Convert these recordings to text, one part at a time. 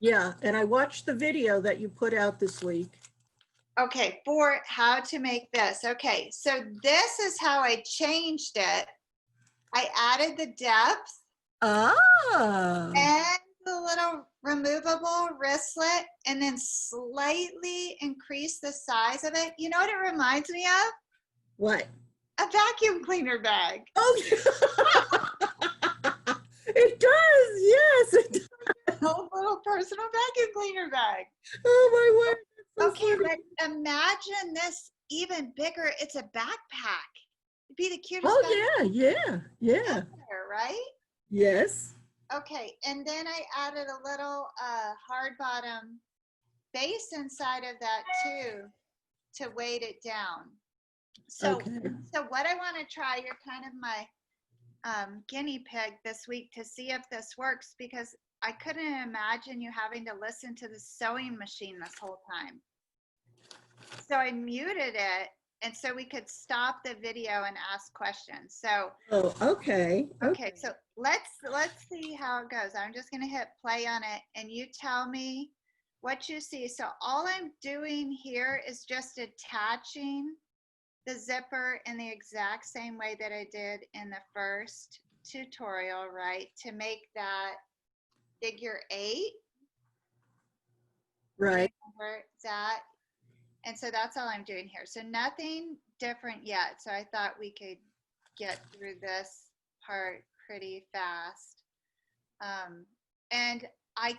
Yeah, and I watched the video that you put out this week. Okay, for how to make this. Okay, so this is how I changed it. I added the depth Ah, and the little removable wristlet and then slightly increase the size of it. You know what it reminds me of? what? A vacuum cleaner bag. Oh, it does. Yes, it does. A little personal vacuum cleaner bag. Oh my word. That's so Okay, funny. but imagine this even bigger. It's a backpack. It'd be the cutest Oh backpack yeah. ever, right? Yes. Okay, and then I added a little hard bottom base inside of that too to weight it down. So, Okay. so what I want to try, you're kind of my guinea pig this week to see if this works because I couldn't imagine you having to listen to the sewing machine this whole time. So I muted it and so we could stop the video and ask questions. So Oh, okay. okay, so let's see how it goes. I'm just going to hit play on it and you tell me what you see. So all I'm doing here is just attaching the zipper in the exact same way that I did in the first tutorial, right? To make that figure 8. Right. Remember that? And so that's all I'm doing here. So nothing different yet. So I thought we could get through this part pretty fast. And I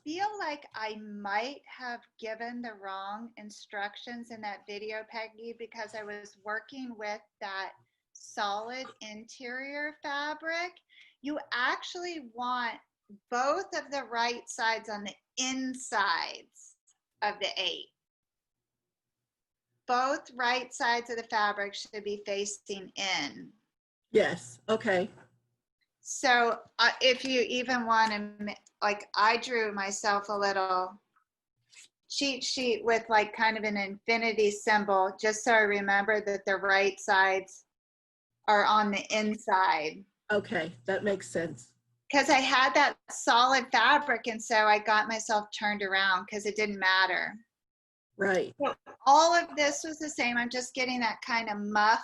feel like I might have given the wrong instructions in that video, Peggy, because I was working with that solid interior fabric. You actually want both of the right sides on the insides of the 8. Both right sides of the fabric should be facing in. Yes. Okay. So if you even want to, like I drew myself a little cheat sheet with like kind of an infinity symbol, just so I remember that the right sides are on the inside. Okay. That makes sense. Because I had that solid fabric and so I got myself turned around because it didn't matter. Right. So all of this was the same. I'm just getting that kind of muff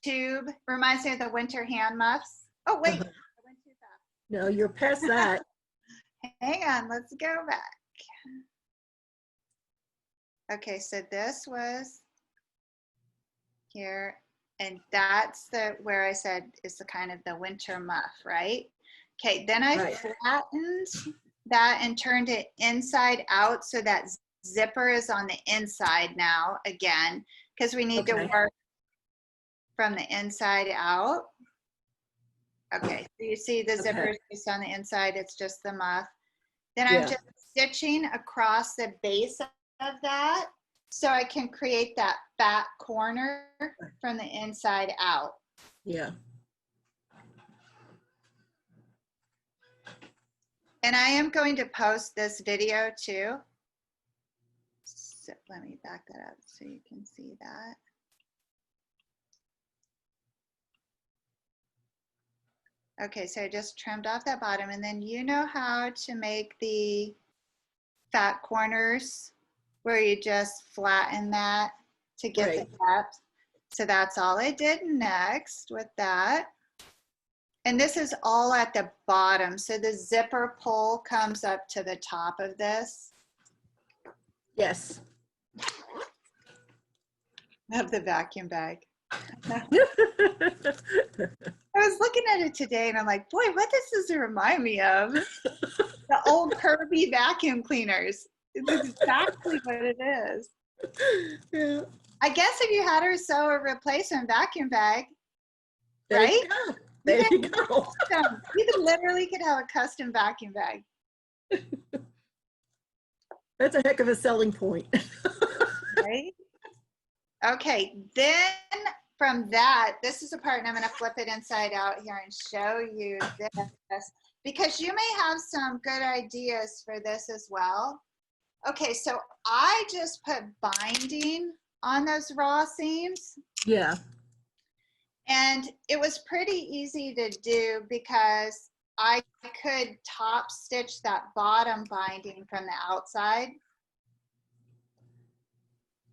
tube. Reminds me of the winter hand muffs. Oh, wait. Uh-huh. I went too fast. No, you're past that. Hang on. Let's go back. Okay, so this was here. And that's the where I said is the kind of the winter muff, right? Okay, then I Right. flattened that and turned it inside out so that zipper is on the inside now again, because we need to Okay. work from the inside out. Okay, so you see the zipper is just on the inside, it's just the muff. Then I'm Yeah. just stitching across the base of that so I can create that fat corner from the inside out. Yeah. And I am going to post this video too. So let me back that up so you can see that. Okay, so I just trimmed off that bottom and then you know how to make the fat corners where you just flatten that to get the depth. So that's all I did next with that. And this is all at the bottom. So the zipper pull comes up to the top of this. Yes. Of the vacuum bag. I was looking at it today and I'm like, boy, what does this remind me of? The old Kirby vacuum cleaners. It's exactly what it is. Yeah. I guess if you had her sew a replacement vacuum bag, There right? you go. There you go. You could literally could have a custom vacuum bag. That's a heck of a selling point. Right? Okay, then from that, this is a part and I'm going to flip it inside out here and show you this because you may have some good ideas for this as well. Okay, so I just put binding on those raw seams. Yeah. And it was pretty easy to do because I could top stitch that bottom binding from the outside.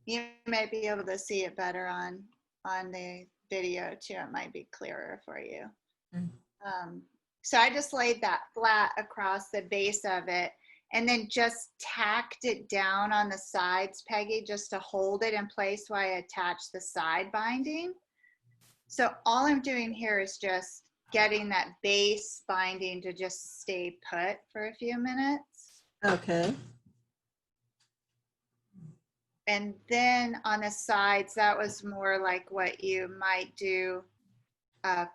You may be able to see it better on the video too. It might be clearer for you. Mm. So I just laid that flat across the base of it and then just tacked it down on the sides, Peggy, just to hold it in place while I attach the side binding. So all I'm doing here is just getting that base binding to just stay put for a few minutes. Okay. And then on the sides, that was more like what you might do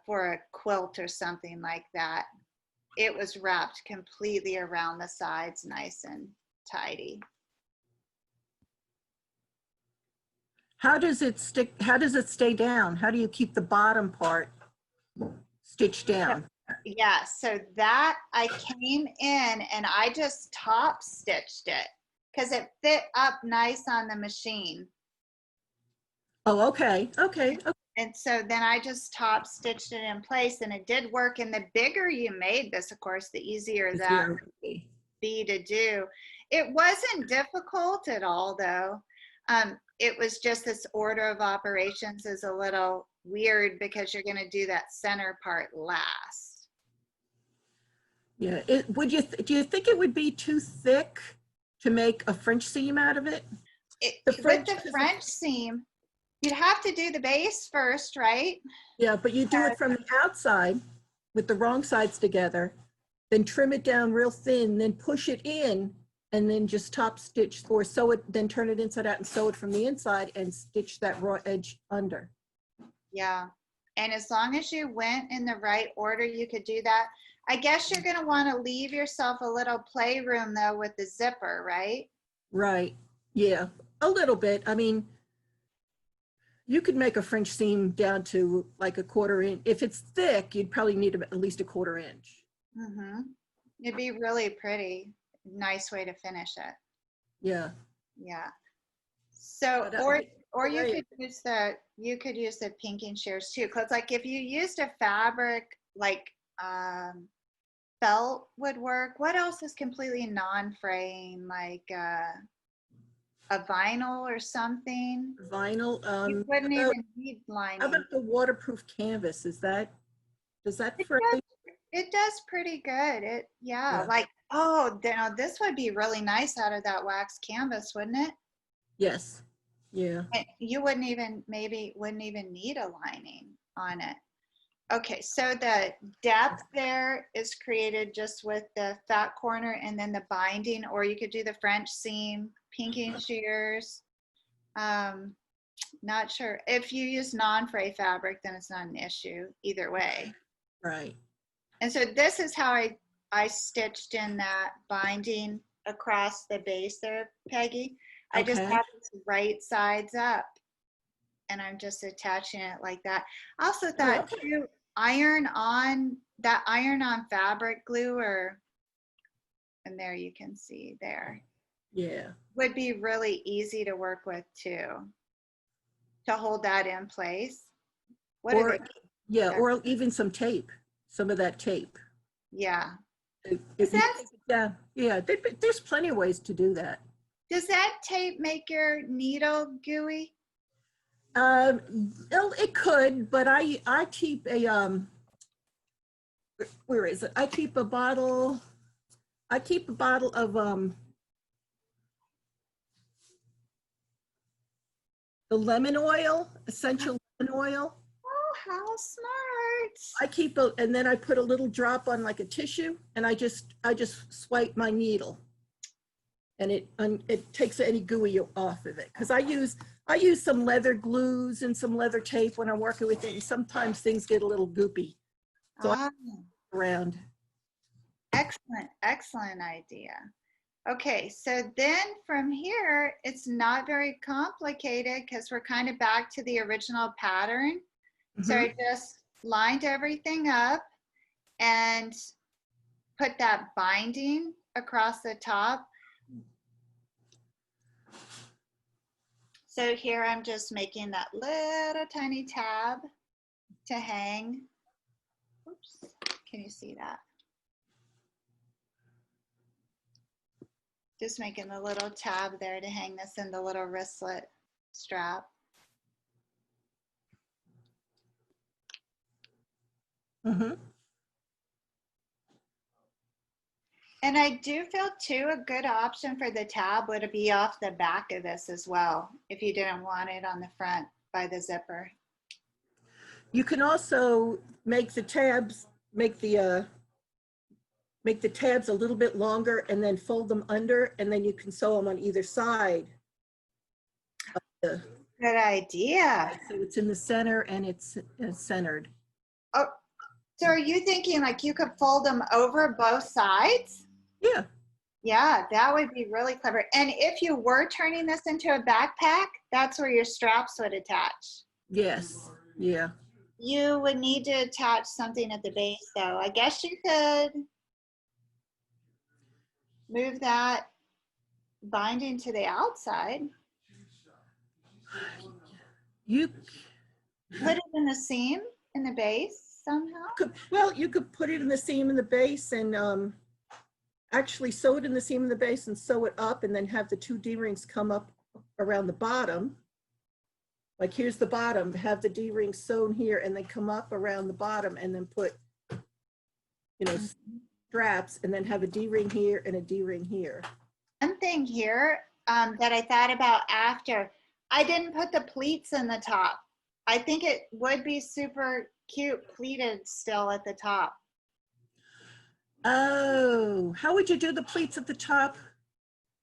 for a quilt or something like that. It was wrapped completely around the sides, nice and tidy. How does it stick? How does it stay down? How do you keep the bottom part stitched down? Yeah, so that I came in and I just top stitched it because it fit up nice on the machine. Oh, okay, okay, okay. And so then I just top stitched it in place and it did work. And the bigger you made this, of course, the easier that would be to do. It wasn't difficult at all though. It was just this order of operations is a little weird because you're going to do that center part last. Yeah. Do you think it would be too thick to make a French seam out of it? With the French seam, you'd have to do the base first, right? Yeah, but you do it from the outside with the wrong sides together, then trim it down real thin, then push it in, and then just top stitch or sew it, then turn it inside out and sew it from the inside and stitch that raw edge under. Yeah. And as long as you went in the right order, you could do that. I guess you're going to want to leave yourself a little playroom though with the zipper, right? Right. Yeah, a little bit. I mean, you could make a French seam down to like a 1/4 inch. If it's thick, you'd probably need at least a 1/4 inch. Mm-hmm. It'd be really pretty. Nice way to finish it. Yeah. Yeah. So, But, or you could use the pinking shears too. Cause like if you used a fabric like felt would work. What else is completely non-fraying, like a vinyl or something? Vinyl. You wouldn't even need How lining. about the waterproof canvas? Does that fray? It does pretty good. Yeah. Like, oh, this would be really nice out of that wax canvas, wouldn't it? Yes. Yeah. And you wouldn't even need a lining on it. Okay, so the depth there is created just with the fat corner and then the binding, or you could do the French seam, pinking shears. Not sure. If you use non-fray fabric, then it's not an issue either way. Right. And so this is how I stitched in that binding across the base there, Peggy. I just Okay. have this right sides up and I'm just attaching it like that. I also thought okay. too, iron on fabric glue and there you can see there. Yeah. Would be really easy to work with too, to hold that in place. Or even some tape, some of that tape. Yeah. Yeah, there's plenty of ways to do that. Does that tape make your needle gooey? It could, but I keep a where is it? I keep a bottle of the lemon oil, essential lemon oil. Oh, how smart. I keep and then I put a little drop on like a tissue and I just swipe my needle and it takes any gooey off of it. Cause I use some leather glues and some leather tape when I'm working with it. And sometimes things get a little goopy. So I around. Excellent idea. Okay, so then from here, it's not very complicated because we're kind of back to the original pattern. So I just lined everything up and put that binding across the top. So here I'm just making that little tiny tab to hang. Oops, can you see that? Just making a little tab there to hang this in the little wristlet strap. Mm-hmm. And I do feel too, a good option for the tab would be off the back of this as well, if you didn't want it on the front by the zipper. You can also make the tabs, make the tabs a little bit longer and then fold them under, and then you can sew them on either side. Good idea. So it's in the center and it's centered. Oh, so are you thinking like you could fold them over both sides? Yeah, Yeah, that would be really clever. And if you were turning this into a backpack, that's where your straps would attach. yes, yeah. You would need to attach something at the base though. I guess you could move that binding to the outside. You Put it in the seam in the base somehow. well, you could put it in the seam in the base and actually sew it in the seam in the base and sew it up and then have the two D-rings come up around the bottom. Like here's the bottom, have the D-ring sewn here and then come up around the bottom and then put, you know, straps and then have a D-ring here and a D-ring here. One thing here that I thought about after, I didn't put the pleats in the top. I think it would be super cute pleated still at the top. Oh, how would you do the pleats at the top?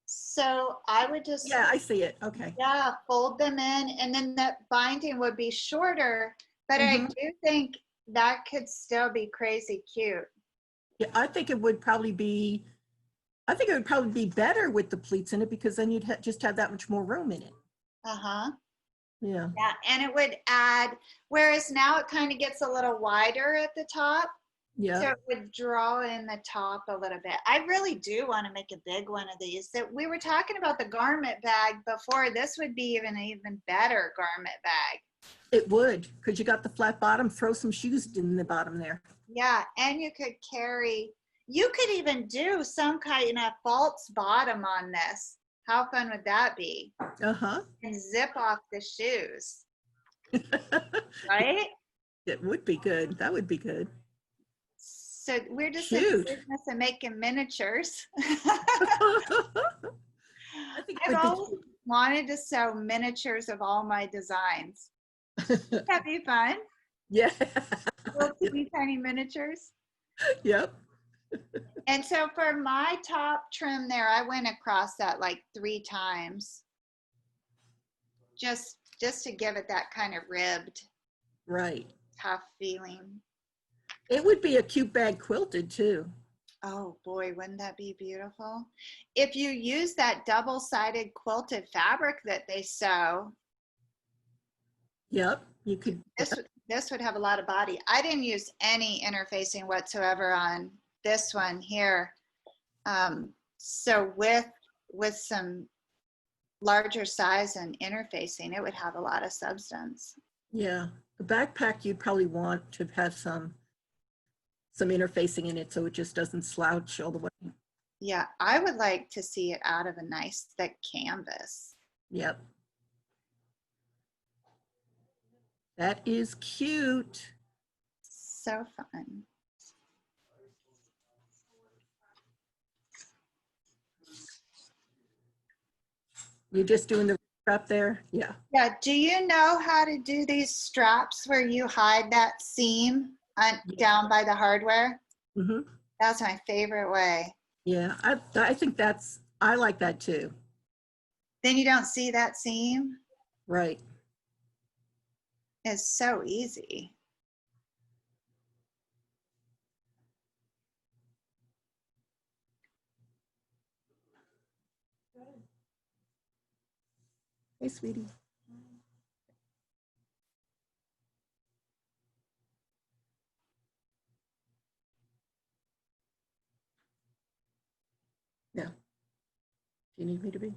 So I would just, Yeah, I see it. Okay. yeah, fold them in and then that binding would be shorter, but I do think that could still be crazy cute. Yeah, I think it would probably be better with the pleats in it because then you'd just have that much more room in it. Uh-huh. Yeah. Yeah, and it would add, whereas now it kind of gets a little wider at the top. Yeah. So it would draw in the top a little bit. I really do want to make a big one of these. That we were talking about the garment bag before. This would be even better garment bag. It would, because you got the flat bottom, throw some shoes in the bottom there. Yeah, and you could even do some kind of false bottom on this. How fun would that be? Uh-huh. And zip off the shoes. Right? It would be good. That would be good. So we're just in the business of making miniatures. I think I've always wanted to sew miniatures of all my designs. Wouldn't that be fun? Yeah. Little teeny tiny miniatures. Yep. And so for my top trim there, I went across that like 3 times. Just to give it that kind of ribbed, Right. tough feeling. It would be a cute bag quilted too. Oh boy, wouldn't that be beautiful? If you use that double-sided quilted fabric that they sew. Yep, you could. This would have a lot of body. I didn't use any interfacing whatsoever on this one here. So with some larger size and interfacing, it would have a lot of substance. Yeah, the backpack you'd probably want to have some interfacing in it so it just doesn't slouch all the way. Yeah, I would like to see it out of a nice thick canvas. Yep. That is cute. So fun. You're just doing the strap there? Yeah. Yeah, do you know how to do these straps where you hide that seam down by the hardware? Mm-hmm. That's my favorite way. Yeah, I think I like that too. Then you don't see that seam. Right. It's so easy. Hey, sweetie. Yeah. Do you need me to be?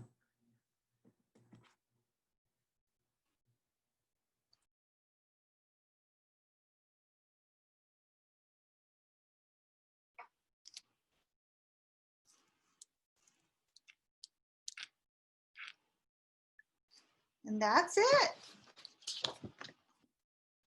And that's it.